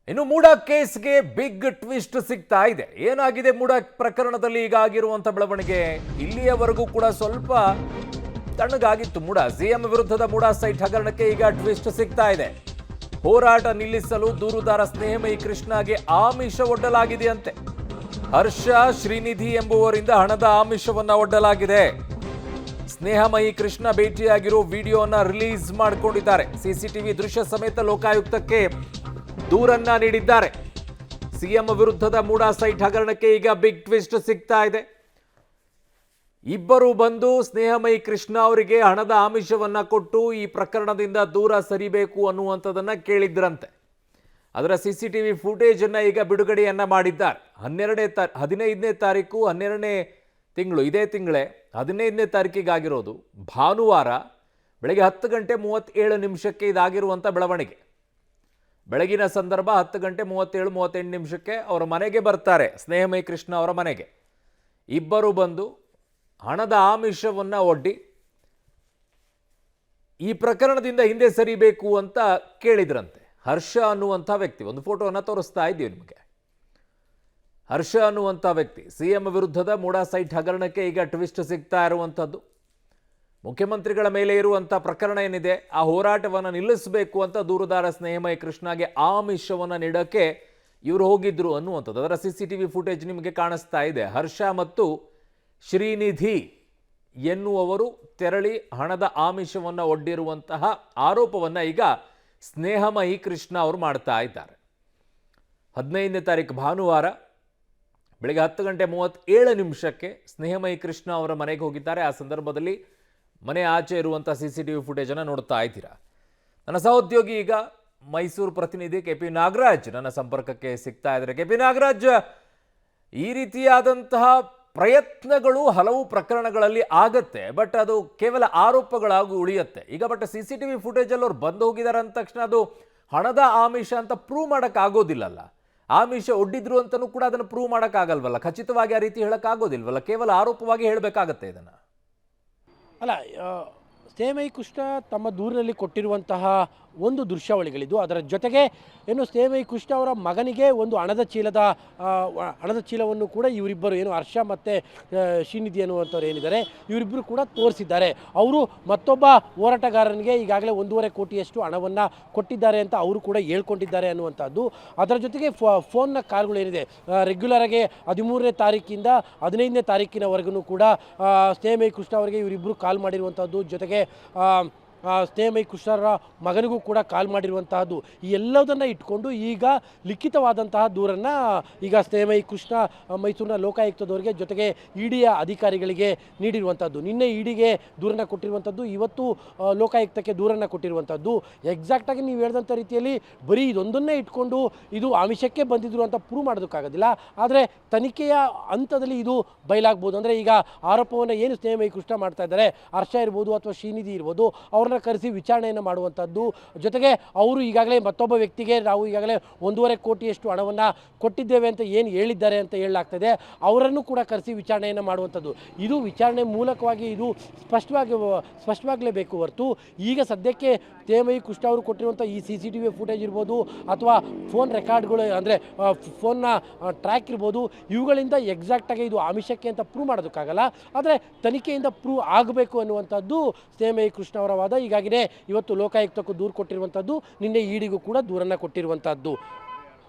ಇನ್ನು MUDA ಕೇಸ್ಗೆ big twist ಸಿಗ್ತಾ ಇದೆ. ಏನಾಗಿದೆ ಮೂಡಾ ಪ್ರಕರಣದಲ್ಲಿ ಈಗ ಆಗಿರುವಂತ ಬೆಳವಣಿಗೆ? ಇಲ್ಲಿಯವರೆಗೂ ಕೂಡ ಸ್ವಲ್ಪ ತಣ್ಣಗಾಗಿತ್ತು ಮೂಡಾ. ಸಿಎಂ ವಿರುದ್ಧದ ಮೂಡಾ ಸೈಟ್ ಹಗರಣಕ್ಕೆ ಈಗ ಟ್ವಿಸ್ಟ್ ಸಿಗ್ತಾ ಇದೆ. ಹೋರಾಟ ನಿಲ್ಲಿಸಲು ದೂರುದಾರ ಸ್ನೇಹಮಯಿ ಕೃಷ್ಣಗೆ ಆಮಿಷ ಒಡ್ಡಲಾಗಿದೆಯಂತೆ. ಹರ್ಷ ಶ್ರೀನಿಧಿ ಎಂಬುವರಿಂದ ಹಣದ ಆಮಿಷವನ್ನ ಒಡ್ಡಲಾಗಿದೆ. ಸ್ನೇಹಮಯಿ ಕೃಷ್ಣ ಭೇಟಿಯಾಗಿರೋ ವಿಡಿಯೋನ ರಿಲೀಸ್ ಮಾಡಿಕೊಂಡಿದ್ದಾರೆ. ಸಿಸಿಟಿವಿ ದೃಶ್ಯ ಸಮೇತ ಲೋಕಾಯುಕ್ತಕ್ಕೆ ದೂರನ್ನ ನೀಡಿದ್ದಾರೆ. ಸಿಎಂ ವಿರುದ್ಧದ ಮೂಡಾ ಸೈಟ್ ಹಗರಣಕ್ಕೆ ಈಗ ಬಿಗ್ ಟ್ವಿಸ್ಟ್ ಸಿಗ್ತಾ ಇದೆ. ಇಬ್ಬರು ಬಂದು ಸ್ನೇಹಮಯಿ ಕೃಷ್ಣ ಅವರಿಗೆ ಹಣದ ಆಮಿಷವನ್ನ ಕೊಟ್ಟು ಈ ಪ್ರಕರಣದಿಂದ ದೂರ ಸರಿಬೇಕು ಅನ್ನುವಂಥದ್ದನ್ನ ಕೇಳಿದ್ರಂತೆ. ಅದರ ಸಿಸಿಟಿವಿ ಫುಟೇಜ್ ಅನ್ನ ಈಗ ಬಿಡುಗಡೆಯನ್ನ ಮಾಡಿದ್ದಾರೆ. 15ನೇ ತಾರೀಕು 12ನೇ ತಿಂಗಳು, ಇದೇ ತಿಂಗಳೇ 15ನೇ ತಾರೀಕಿಗಾಗಿರೋದು ಭಾನುವಾರ ಬೆಳಗ್ಗೆ 10 ಗಂಟೆ 37 ನಿಮಿಷಕ್ಕೆ ಇದಾಗಿರುವಂಥ ಬೆಳವಣಿಗೆ. ಬೆಳಗಿನ ಸಂದರ್ಭ 10 ಗಂಟೆ 37-38 ನಿಮಿಷಕ್ಕೆ ಅವರ ಮನೆಗೆ ಬರ್ತಾರೆ, ಸ್ನೇಹಮಯಿ ಕೃಷ್ಣ ಅವರ ಮನೆಗೆ. ಇಬ್ಬರು ಬಂದು ಹಣದ ಆಮಿಷವನ್ನು ಒಡ್ಡಿ ಈ ಪ್ರಕರಣದಿಂದ ಹಿಂದೆ ಸರಿಬೇಕು ಅಂತ ಕೇಳಿದ್ರಂತೆ. ಹರ್ಷ ಅನ್ನುವಂಥ ವ್ಯಕ್ತಿ, ಒಂದು ಫೋಟೋವನ್ನು ತೋರಿಸ್ತಾ ಇದ್ದೀವಿ ನಿಮಗೆ. ಹರ್ಷ ಅನ್ನುವಂಥ ವ್ಯಕ್ತಿ ಸಿಎಂ ವಿರುದ್ಧದ ಮೂಡಾ ಸೈಟ್ ಹಗರಣಕ್ಕೆ ಈಗ ಟ್ವಿಸ್ಟ್ ಸಿಗ್ತಾ ಇರುವಂಥದ್ದು. ಮುಖ್ಯಮಂತ್ರಿಗಳ ಮೇಲೆ ಇರುವಂಥ ಪ್ರಕರಣ ಏನಿದೆ, ಆ ಹೋರಾಟವನ್ನು ನಿಲ್ಲಿಸಬೇಕು ಅಂತ ದೂರುದಾರ ಸ್ನೇಹಮಯಿ ಕೃಷ್ಣಗೆ ಆಮಿಷವನ್ನು ನೀಡೋಕ್ಕೆ ಇವರು ಹೋಗಿದ್ರು ಅನ್ನುವಂಥದ್ದು. ಅದರ ಸಿಸಿಟಿವಿ ಫುಟೇಜ್ ನಿಮಗೆ ಕಾಣಿಸ್ತಾ ಇದೆ. ಹರ್ಷ ಮತ್ತು ಶ್ರೀನಿಧಿ ಎನ್ನುವರು ತೆರಳಿ ಹಣದ ಆಮಿಷವನ್ನು ಒಡ್ಡಿರುವಂತಹ ಆರೋಪವನ್ನು ಈಗ ಸ್ನೇಹಮಯಿ ಕೃಷ್ಣ ಅವರು ಮಾಡ್ತಾ ಇದ್ದಾರೆ. 15ನೇ ತಾರೀಕು ಭಾನುವಾರ ಬೆಳಗ್ಗೆ 10 ಗಂಟೆ 37 ನಿಮಿಷಕ್ಕೆ ಸ್ನೇಹಮಯಿ ಕೃಷ್ಣ ಅವರ ಮನೆಗೆ ಹೋಗಿದ್ದಾರೆ. ಆ ಸಂದರ್ಭದಲ್ಲಿ ಮನೆ ಆಚೆ ಇರುವಂಥ ಸಿಸಿಟಿವಿ ಫುಟೇಜನ್ನು ನೋಡ್ತಾ ಇದ್ದೀರಾ. ನನ್ನ ಸಹೋದ್ಯೋಗಿ ಈಗ ಮೈಸೂರು ಪ್ರತಿನಿಧಿ KP ನಾಗರಾಜ್ ನನ್ನ ಸಂಪರ್ಕಕ್ಕೆ ಸಿಗ್ತಾ ಇದ್ದಾರೆ. KP ನಾಗರಾಜ್, ಈ ರೀತಿಯಾದಂತಹ ಪ್ರಯತ್ನಗಳು ಹಲವು ಪ್ರಕರಣಗಳಲ್ಲಿ ಆಗತ್ತೆ, ಬಟ್ ಅದು ಕೇವಲ ಆರೋಪಗಳಾಗಿ ಉಳಿಯುತ್ತೆ. ಈಗ ಬಟ್ ಸಿಸಿಟಿವಿ ಫುಟೇಜಲ್ಲಿ ಅವ್ರು ಬಂದು ಹೋಗಿದ್ದಾರೆ ಅಂದ ತಕ್ಷಣ ಅದು ಹಣದ ಆಮಿಷ ಅಂತ ಪ್ರೂವ್ ಮಾಡೋಕ್ಕಾಗೋದಿಲ್ಲಲ್ಲ. ಆಮಿಷ ಒಡ್ಡಿದ್ರು ಅಂತಲೂ ಕೂಡ ಅದನ್ನು ಪ್ರೂವ್ ಮಾಡೋಕ್ಕಾಗಲ್ವಲ್ಲ, ಖಚಿತವಾಗಿ ಆ ರೀತಿ ಹೇಳೋಕ್ಕಾಗೋದಿಲ್ವಲ್ಲ, ಕೇವಲ ಆರೋಪವಾಗಿ ಹೇಳಬೇಕಾಗತ್ತೆ ಇದನ್ನು. ಅಲ್ಲ, ಸ್ನೇಹಮಯಿ ಕೃಷ್ಣ ತಮ್ಮ ದೂರಿನಲ್ಲಿ ಕೊಟ್ಟಿರುವಂತಹ ಒಂದು ದೃಶ್ಯಾವಳಿಗಳಿದ್ದು, ಅದರ ಜೊತೆಗೆ ಏನು ಸ್ನೇಹಮಯಿ ಕೃಷ್ಣ ಅವರ ಮಗನಿಗೆ ಒಂದು ಹಣದ ಚೀಲವನ್ನು ಕೂಡ ಇವರಿಬ್ಬರು ಏನು ಹರ್ಷ ಮತ್ತು ಶ್ರೀನಿಧಿ ಅನ್ನುವಂಥವ್ರು ಏನಿದ್ದಾರೆ ಇವರಿಬ್ಬರು ಕೂಡ ತೋರಿಸಿದ್ದಾರೆ. ಅವರು ಮತ್ತೊಬ್ಬ ಹೋರಾಟಗಾರನಿಗೆ ಈಗಾಗಲೇ 1.5 ಕೋಟಿಯಷ್ಟು ಹಣವನ್ನು ಕೊಟ್ಟಿದ್ದಾರೆ ಅಂತ ಅವರು ಕೂಡ ಹೇಳ್ಕೊಂಡಿದ್ದಾರೆ ಅನ್ನುವಂಥದ್ದು. ಅದರ ಜೊತೆಗೆ ಫೋನ್ನ ಕಾಲ್ಗಳು ಏನಿದೆ ರೆಗ್ಯುಲರಾಗಿ 13ನೇ ತಾರೀಕಿಂದ 15ನೇ ತಾರೀಕಿನವರೆಗೂ ಕೂಡ ಸ್ನೇಹಮಯಿ ಕೃಷ್ಣ ಅವರಿಗೆ ಇವರಿಬ್ಬರು ಕಾಲ್ ಮಾಡಿರುವಂಥದ್ದು, ಜೊತೆಗೆ ಸ್ನೇಹಮಯಿ ಕೃಷ್ಣರ ಮಗನಿಗೂ ಕೂಡ ಕಾಲ್ ಮಾಡಿರುವಂತಹದ್ದು. ಈ ಎಲ್ಲದನ್ನು ಇಟ್ಕೊಂಡು ಈಗ ಲಿಖಿತವಾದಂತಹ ದೂರನ್ನು ಈಗ ಸ್ನೇಹಮಯಿ ಕೃಷ್ಣ ಮೈಸೂರಿನ ಲೋಕಾಯುಕ್ತದವರಿಗೆ ಜೊತೆಗೆ ಇಡಿಯ ಅಧಿಕಾರಿಗಳಿಗೆ ನೀಡಿರುವಂಥದ್ದು. ನಿನ್ನೆ ಇಡಿಗೆ ದೂರನ್ನು ಕೊಟ್ಟಿರುವಂಥದ್ದು, ಇವತ್ತು ಲೋಕಾಯುಕ್ತಕ್ಕೆ ದೂರನ್ನು ಕೊಟ್ಟಿರುವಂಥದ್ದು. ಎಕ್ಸಾಕ್ಟಾಗಿ ನೀವು ಹೇಳಿದಂಥ ರೀತಿಯಲ್ಲಿ ಬರೀ ಇದೊಂದನ್ನೇ ಇಟ್ಕೊಂಡು ಇದು ಆಮಿಷಕ್ಕೆ ಬಂದಿದ್ರು ಅಂತ ಪ್ರೂವ್ ಮಾಡೋದಕ್ಕಾಗೋದಿಲ್ಲ. ಆದರೆ ತನಿಖೆಯ ಹಂತದಲ್ಲಿ ಇದು ಬಯಲಾಗ್ಬೋದು. ಅಂದರೆ ಈಗ ಆರೋಪವನ್ನು ಏನು ಸ್ನೇಹಮಯಿ ಕೃಷ್ಣ ಮಾಡ್ತಾ ಇದ್ದಾರೆ, ಹರ್ಷ ಇರ್ಬೋದು ಅಥವಾ ಶ್ರೀನಿಧಿ ಇರ್ಬೋದು, ಅವ್ರನ್ನ ಕರೆಸಿ ವಿಚಾರಣೆಯನ್ನು ಮಾಡುವಂಥದ್ದು. ಜೊತೆಗೆ ಅವರು ಈಗಾಗಲೇ ಮತ್ತೊಬ್ಬ ವ್ಯಕ್ತಿಗೆ ನಾವು ಈಗಾಗಲೇ 1.5 ಕೋಟಿಯಷ್ಟು ಹಣವನ್ನು ಕೊಟ್ಟಿದ್ದೇವೆ ಅಂತ ಏನು ಹೇಳಿದ್ದಾರೆ ಅಂತ ಹೇಳಲಾಗ್ತದೆ, ಅವರನ್ನು ಕೂಡ ಕರೆಸಿ ವಿಚಾರಣೆಯನ್ನು ಮಾಡುವಂಥದ್ದು. ಇದು ವಿಚಾರಣೆ ಮೂಲಕವಾಗಿ ಇದು ಸ್ಪಷ್ಟವಾಗಲೇಬೇಕು ಹೊರತು ಈಗ ಸದ್ಯಕ್ಕೆ ಸ್ನೇಹಮಯಿ ಕೃಷ್ಣ ಅವರು ಕೊಟ್ಟಿರುವಂಥ ಈ CCTV ಫುಟೇಜ್ ಇರ್ಬೋದು ಅಥವಾ ಫೋನ್ ರೆಕಾರ್ಡ್ಗಳು ಅಂದರೆ ಫೋನ್ನ ಟ್ರ್ಯಾಕ್ ಇರ್ಬೋದು, ಇವುಗಳಿಂದ ಎಕ್ಸಾಕ್ಟಾಗಿ ಇದು ಆಮಿಷಕ್ಕೆ ಅಂತ ಪ್ರೂವ್ ಮಾಡೋದಕ್ಕಾಗಲ್ಲ. ಆದರೆ ತನಿಖೆಯಿಂದ ಪ್ರೂವ್ ಆಗಬೇಕು ಅನ್ನುವಂಥದ್ದು ಸ್ನೇಹಮಯಿ ಕೃಷ್ಣ ಅವರ ವಾದ. ಹೀಗಾಗಿಯೇ ಇವತ್ತು ಲೋಕಾಯುಕ್ತಕ್ಕೂ ದೂರು ಕೊಟ್ಟಿರುವಂಥದ್ದು, ನಿನ್ನೆ ಇಡಿಗೂ ಕೂಡ ದೂರನ್ನು ಕೊಟ್ಟಿರುವಂಥದ್ದು.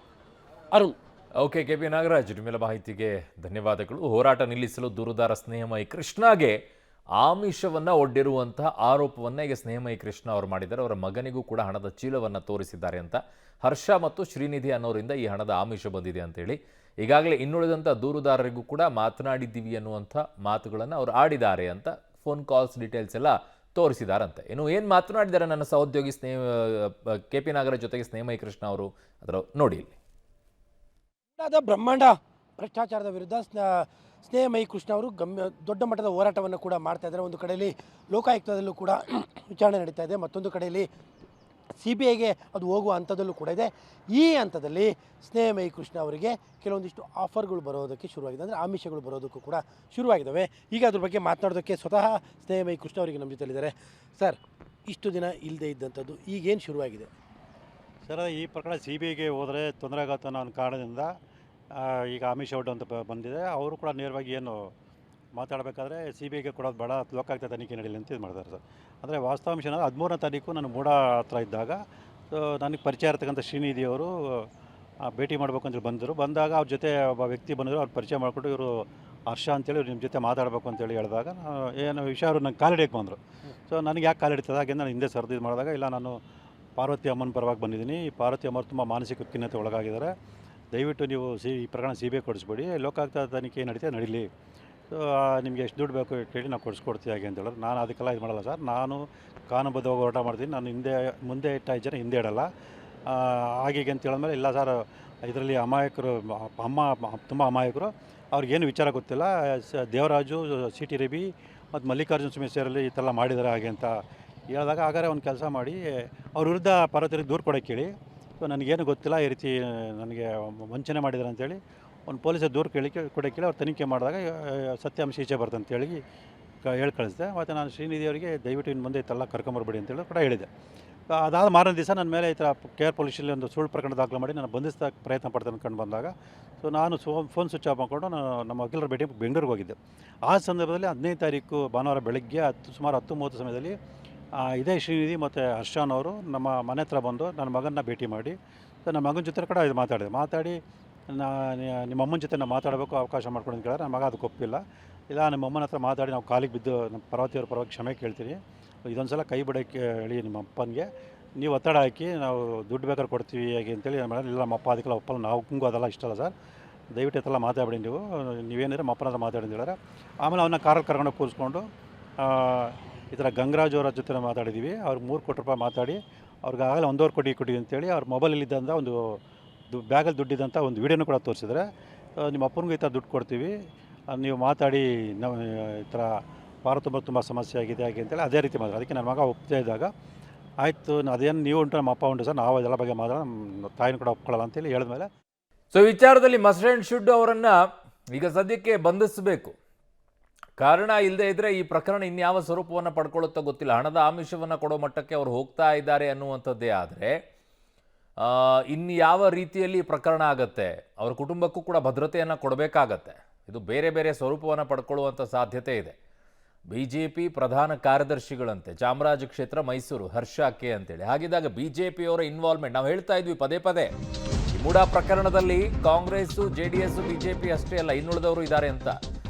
ಅರುಣ್. ಓಕೆ, KP ನಾಗರಾಜ್, ನಿಮ್ಮೆಲ್ಲ ಮಾಹಿತಿಗೆ ಧನ್ಯವಾದಗಳು. ಹೋರಾಟ ನಿಲ್ಲಿಸಲು ದೂರುದಾರ ಸ್ನೇಹಮಯಿ ಕೃಷ್ಣಗೆ ಆಮಿಷವನ್ನು ಒಡ್ಡಿರುವಂತಹ ಆರೋಪವನ್ನು ಈಗ ಸ್ನೇಹಮಯಿ ಕೃಷ್ಣ ಅವರು ಮಾಡಿದ್ದಾರೆ. ಅವರ ಮಗನಿಗೂ ಕೂಡ ಹಣದ ಚೀಲವನ್ನು ತೋರಿಸಿದ್ದಾರೆ ಅಂತ ಹರ್ಷ ಮತ್ತು ಶ್ರೀನಿಧಿ ಅನ್ನೋರಿಂದ ಈ ಹಣದ ಆಮಿಷ ಬಂದಿದೆ ಅಂತೇಳಿ ಈಗಾಗಲೇ ಇನ್ನುಳಿದಂಥ ದೂರುದಾರರಿಗೂ ಕೂಡ ಮಾತನಾಡಿದ್ದೀವಿ ಅನ್ನುವಂಥ ಮಾತುಗಳನ್ನು ಅವರು ಆಡಿದ್ದಾರೆ ಅಂತ ಫೋನ್ ಕಾಲ್ಸ್ ಡೀಟೇಲ್ಸ್ ಎಲ್ಲ ತೋರಿಸಿದಾರಂತೆ. ಇನ್ನು ಏನು ಮಾತನಾಡಿದ್ದಾರೆ ನನ್ನ ಸಹೋದ್ಯೋಗಿ KP ನಾಗರಾಜ್ ಜೊತೆಗೆ ಸ್ನೇಹಮಯಿ ಕೃಷ್ಣ ಅವರು, ಅದರ ನೋಡಿ ಇಲ್ಲಿ. ಬ್ರಹ್ಮಾಂಡ ಭ್ರಷ್ಟಾಚಾರದ ವಿರುದ್ಧ ಸ್ನೇಹಮಯಿ ಕೃಷ್ಣ ಅವರು ದೊಡ್ಡ ಮಟ್ಟದ ಹೋರಾಟವನ್ನು ಕೂಡ ಮಾಡ್ತಾ ಇದ್ದಾರೆ. ಒಂದು ಕಡೆಯಲ್ಲಿ ಲೋಕಾಯುಕ್ತದಲ್ಲೂ ಕೂಡ ವಿಚಾರಣೆ ನಡೀತಾ ಇದೆ, ಮತ್ತೊಂದು ಕಡೆಯಲ್ಲಿ CBIಗೆ ಅದು ಹೋಗುವ ಹಂತದಲ್ಲೂ ಕೂಡ ಇದೆ. ಈ ಹಂತದಲ್ಲಿ ಸ್ನೇಹಮಯಿ ಕೃಷ್ಣ ಅವರಿಗೆ ಕೆಲವೊಂದಿಷ್ಟು ಆಫರ್ಗಳು ಬರೋದಕ್ಕೆ ಶುರುವಾಗಿದೆ, ಅಂದರೆ ಆಮಿಷಗಳು ಬರೋದಕ್ಕೂ ಕೂಡ ಶುರುವಾಗಿದ್ದಾವೆ. ಈಗ ಅದ್ರ ಬಗ್ಗೆ ಮಾತನಾಡೋದಕ್ಕೆ ಸ್ವತಃ ಸ್ನೇಹಮಯಿ ಕೃಷ್ಣ ಅವರಿಗೆ ನಮ್ಮ ಜೊತೆಲಿದ್ದಾರೆ. ಸರ್, ಇಷ್ಟು ದಿನ ಇಲ್ಲದೆ ಇದ್ದಂಥದ್ದು ಈಗೇನು ಶುರುವಾಗಿದೆ? ಸರ್ ಈ ಪ್ರಕರಣ ಸಿ ಬಿ ಐಗೆ ಹೋದರೆ ತೊಂದರೆ ಆಗುತ್ತೆ ಅನ್ನೋ ಒಂದು ಕಾರಣದಿಂದ ಈಗ ಅಮಿತ್ ಶಾ ಅಂತ ಬಂದಿದೆ. ಅವರು ಕೂಡ ನೇರವಾಗಿ ಏನು ಮಾತಾಡಬೇಕಾದ್ರೆ ಸಿ ಬಿ ಐಗೆ ಕೊಡೋದು ಬೇಡ, ಲೋಕಾಯುಕ್ತ ತನಿಖೆ ನಡೀಲಿ ಅಂತ ಇದು ಮಾಡ್ತಾರೆ ಸರ್. ಅಂದರೆ ವಾಸ್ತವಾಂಶ ಏನಂದರೆ 13ನೇ ತಾರೀಕು ನಾನು ಮೂಡ ಹತ್ರ ಇದ್ದಾಗ ನನಗೆ ಪರಿಚಯ ಇರ್ತಕ್ಕಂಥ ಶ್ರೀನಿಧಿಯವರು ಭೇಟಿ ಮಾಡಬೇಕು ಅಂತೇಳಿ ಬಂದಾಗ ಅವ್ರ ಜೊತೆ ಒಬ್ಬ ವ್ಯಕ್ತಿ ಬಂದರು. ಅವ್ರು ಪರಿಚಯ ಮಾಡಿಕೊಂಡು ಇವರು ಹರ್ಷ ಅಂತೇಳಿ ನಿಮ್ಮ ಜೊತೆ ಮಾತಾಡಬೇಕು ಅಂತೇಳಿ ಹೇಳಿದಾಗ ಏನು ವಿಷಯ ಅವರು ನಂಗೆ ಕಾಲಿಡಕ್ಕೆ ಬಂದರು. ಸೊ ನನಗೆ ಯಾಕೆ ಕಾಲಿಡ್ತದೆ ಹಾಗೆ ನಾನು ಹಿಂದೆ ಸರ್ದು ಇದು ಮಾಡಿದಾಗ ಇಲ್ಲ ನಾನು ಪಾರ್ವತಿ ಅಮ್ಮನ ಪರವಾಗಿ ಬಂದಿದ್ದೀನಿ. ಈ ಪಾರ್ವತಿ ಅಮ್ಮರು ತುಂಬ ಮಾನಸಿಕ ಖಿನ್ನತೆ ಒಳಗಾಗಿದ್ದಾರೆ. ದಯವಿಟ್ಟು ನೀವು ಈ ಪ್ರಕರಣ ಸಿ ಬಿ ಐ ಕೊಡಿಸ್ಬೇಡಿ, ಲೋಕಾಯುಕ್ತ ತನಿಖೆ ನಡೀತಾ ನಡೀಲಿ. ಸೊ ನಿಮಗೆ ಎಷ್ಟು ದುಡ್ಡು ಬೇಕು ಕೇಳಿ ನಾವು ಕೊಡಿಸ್ಕೊಡ್ತೀವಿ ಹಾಗೆ ಅಂತ ಹೇಳಿದ್ರು. ನಾನು ಅದಕ್ಕೆಲ್ಲ ಇದು ಮಾಡಲ್ಲ ಸರ್, ನಾನು ಕಾನೂನುಬದ್ಧವಾಗಿ ಹೋರಾಟ ಮಾಡ್ತೀನಿ, ನಾನು ಮುಂದೆ ಇಟ್ಟ ಜನ ಹಿಂದೆ ಇಡಲ್ಲ ಹಾಗೆ ಅಂತ ಹೇಳಿದ್ಮೇಲೆ ಇಲ್ಲ ಸರ್ ಇದರಲ್ಲಿ ಅಮಾಯಕರು ತುಂಬ ಅಮಾಯಕರು, ಅವ್ರಿಗೇನು ವಿಚಾರ ಗೊತ್ತಿಲ್ಲ. ದೇವರಾಜು, ಸಿ ಟಿ ರವಿ ಮತ್ತು ಮಲ್ಲಿಕಾರ್ಜುನ ಸ್ವಾಮಿ ಸೇರಲ್ಲಿ ಈ ಥರ ಮಾಡಿದ್ದಾರೆ ಹಾಗೆ ಅಂತ ಹೇಳಿದಾಗ ಹಾಗಾದ್ರೆ ಒಂದು ಕೆಲಸ ಮಾಡಿ ಅವ್ರ ವಿರುದ್ಧ ಪಾರ್ವತಿಯರಿಗೆ ದೂರು ಕೊಡೋಕ್ಕೆ ಹೇಳಿ. ಸೊ ನನಗೇನು ಗೊತ್ತಿಲ್ಲ, ಈ ರೀತಿ ನನಗೆ ವಂಚನೆ ಮಾಡಿದ್ದಾರೆ ಅಂತೇಳಿ ಒಂದು ಪೊಲೀಸರು ದೂರು ಕೊಡೋಕ್ಕೆ ಹೇಳಿ ಅವ್ರು ತನಿಖೆ ಮಾಡಿದಾಗ ಸತ್ಯಾಂಶ ಈಚೆ ಬರ್ತಂತ ಅಂತೇಳಿ ಹೇಳಿ ಕಳಿಸಿದೆ. ಮತ್ತು ನಾನು ಶ್ರೀನಿಧಿ ಅವರಿಗೆ ದಯವಿಟ್ಟು ಇನ್ನು ಮುಂದೆ ಇತ್ತೆಲ್ಲ ಕರ್ಕೊಂಬರ್ಬೇಡಿ ಅಂತೇಳಿ ಕೂಡ ಹೇಳಿದೆ. ಅದಾದ ಮಾರನೇ ದಿವಸ ನನ್ನ ಮೇಲೆ ಈ ಥರ KR ಪೊಲೀಸಲ್ಲಿ ಒಂದು ಸುಳ್ಳು ಪ್ರಕರಣ ದಾಖಲು ಮಾಡಿ ನಾನು ಬಂಧಿಸ್ತಾ ಪ್ರಯತ್ನ ಪಡ್ತೇನೆ ಅಂದ್ಕೊಂಡು ಬಂದಾಗ ಸೊ ನಾನು ಫೋನ್ ಸ್ವಿಚ್ ಆಫ್ ಮಾಡಿಕೊಂಡು ನಮ್ಮ ವಕೀಲರ ಭೇಟಿ ಬೆಂಗಳೂರಿಗೆ ಹೋಗಿದ್ದೆ. ಆ ಸಂದರ್ಭದಲ್ಲಿ 15ನೇ ತಾರೀಕು ಭಾನುವಾರ ಬೆಳಗ್ಗೆ ಸುಮಾರು 10:30 ಸಮಯದಲ್ಲಿ ಇದೇ ಶ್ರೀನಿಧಿ ಮತ್ತು ಹರ್ಷನವರು ನಮ್ಮ ಮನೆ ಹತ್ರ ಬಂದು ನನ್ನ ಮಗನ ಭೇಟಿ ಮಾಡಿ ನನ್ನ ಮಗನ ಜೊತೆ ಕೂಡ ಇದು ಮಾತಾಡಿ ನಿಮ್ಮ ಅಮ್ಮನ ಜೊತೆ ನಾವು ಮಾತಾಡಬೇಕು ಅವಕಾಶ ಮಾಡ್ಕೊಂಡು ಕೇಳಿದ್ರೆ ನನ್ನ ಮಗ ಅದಕ್ಕೆ ಒಪ್ಪಿಲ್ಲ. ಇಲ್ಲ ನಿಮ್ಮ ಅಮ್ಮನ ಹತ್ರ ಮಾತಾಡಿ ನಾವು ಕಾಲಿಗೆ ಬಿದ್ದು ನಮ್ಮ ಪಾರ್ವತಿಯವ್ರ ಪರವಾಗಿ ಕ್ಷಮೆ ಕೇಳ್ತೀನಿ, ಇದೊಂದು ಸಲ ಕೈ ಬಿಡೋಕ್ಕೆ ಹೇಳಿ ನಿಮ್ಮ ಅಪ್ಪನಿಗೆ, ನೀವು ಒತ್ತಡ ಹಾಕಿ ನಾವು ದುಡ್ಡು ಬೇಕಾದ್ರೆ ಕೊಡ್ತೀವಿ ಹೇಗೆ ಅಂತೇಳಿ ಇಲ್ಲ ನಮ್ಮ ಅಪ್ಪ ಅದಕ್ಕೆಲ್ಲ ಒಪ್ಪಲ್ಲ, ನಾವು ಕುಂಗು ಅದೆಲ್ಲ ಇಷ್ಟ ಅಲ್ಲ ಸರ್, ದಯವಿಟ್ಟು ಇದೆಲ್ಲ ಮಾತಾಡಿ ನೀವೇನಿದ್ರೆ ನಮ್ಮ ಅಪ್ಪನ ಹತ್ರ ಮಾತಾಡಿ ಹೇಳಿದ್ರೆ ಆಮೇಲೆ ಅವನ್ನ ಕಾರಲ್ಲಿ ಕರ್ಕೊಂಡು ಕೂರಿಸ್ಕೊಂಡು ಈ ಥರ ಗಂಗರಾಜ್ ಅವರ ಜೊತೆ ಮಾತಾಡಿದ್ದೀವಿ. ಅವ್ರಿಗೆ 3 ಕೋಟಿ ರೂಪಾಯಿ ಮಾತಾಡಿ ಅವ್ರಿಗೆ ಆಗಲೇ 1.5 ಕೋಟಿ ಕೊಟ್ಟಿವಿ ಅಂತೇಳಿ ಅವ್ರ ಮೊಬೈಲಲ್ಲಿದ್ದಂಥ ಒಂದು ಬ್ಯಾಗಲ್ಲಿ ದುಡ್ಡಿದ್ದಂಥ ಒಂದು ವೀಡಿಯೋನು ಕೂಡ ತೋರಿಸಿದ್ರೆ ನಿಮ್ಮ ಅಪ್ಪನಿಗೂ ಈ ಥರ ದುಡ್ಡು ಕೊಡ್ತೀವಿ, ನೀವು ಮಾತಾಡಿ ನಾವು ಈ ಥರ ವಾರ ತುಂಬ ಸಮಸ್ಯೆ ಆಗಿದೆ ಹಾಗೆ ಅಂತೇಳಿ ಅದೇ ರೀತಿ ಮಾಡಿದ್ರು. ಅದಕ್ಕೆ ನನ್ನ ಮಗ ಒಪ್ತಾ ಇದ್ದಾಗ ಆಯಿತು ಅದೇನು ನೀವು ಉಂಟು ನಮ್ಮ ಅಪ್ಪ ಉಂಟು ಸರ್, ನಾವು ಅದೆಲ್ಲ ಬಗ್ಗೆ ಮಾತ್ರ ನಮ್ಮ ತಾಯಿನ ಕೂಡ ಒಪ್ಕೊಳ್ಳಲ್ಲ ಅಂತೇಳಿ ಹೇಳಿದ್ಮೇಲೆ ಸೊ ವಿಚಾರದಲ್ಲಿ ಮಸ್ಟ್ ಆ್ಯಂಡ್ ಶುಡ್ ಅವರನ್ನು ಈಗ ಸದ್ಯಕ್ಕೆ ಬಂಧಿಸಬೇಕು. ಕಾರಣ ಇಲ್ಲದೆ ಇದ್ದರೆ ಈ ಪ್ರಕರಣ ಇನ್ಯಾವ ಸ್ವರೂಪವನ್ನು ಪಡ್ಕೊಳ್ಳುತ್ತೋ ಗೊತ್ತಿಲ್ಲ. ಹಣದ ಆಮಿಷವನ್ನು ಕೊಡೋ ಮಟ್ಟಕ್ಕೆ ಅವರು ಹೋಗ್ತಾ ಇದ್ದಾರೆ ಅನ್ನುವಂಥದ್ದೇ ಆದರೆ ಇನ್ಯಾವ ರೀತಿಯಲ್ಲಿ ಪ್ರಕರಣ ಆಗತ್ತೆ, ಅವರ ಕುಟುಂಬಕ್ಕೂ ಕೂಡ ಭದ್ರತೆಯನ್ನು ಕೊಡಬೇಕಾಗತ್ತೆ. ಇದು ಬೇರೆ ಬೇರೆ ಸ್ವರೂಪವನ್ನು ಪಡ್ಕೊಳ್ಳುವಂಥ ಸಾಧ್ಯತೆ ಇದೆ. BJP ಪ್ರಧಾನ ಕಾರ್ಯದರ್ಶಿಗಳಂತೆ ಚಾಮರಾಜ ಕ್ಷೇತ್ರ ಮೈಸೂರು ಹರ್ಷ ಕೆ ಅಂತೇಳಿ. ಹಾಗಿದ್ದಾಗ BJPಯವರ ಇನ್ವಾಲ್ವ್ಮೆಂಟ್ ನಾವು ಹೇಳ್ತಾ ಇದ್ವಿ ಪದೇ ಈ ಮೂಡಾ ಪ್ರಕರಣದಲ್ಲಿ ಕಾಂಗ್ರೆಸ್ಸು JDS BJP ಅಷ್ಟೇ ಅಲ್ಲ ಇನ್ನುಳಿದವರು ಇದ್ದಾರೆ ಅಂತ.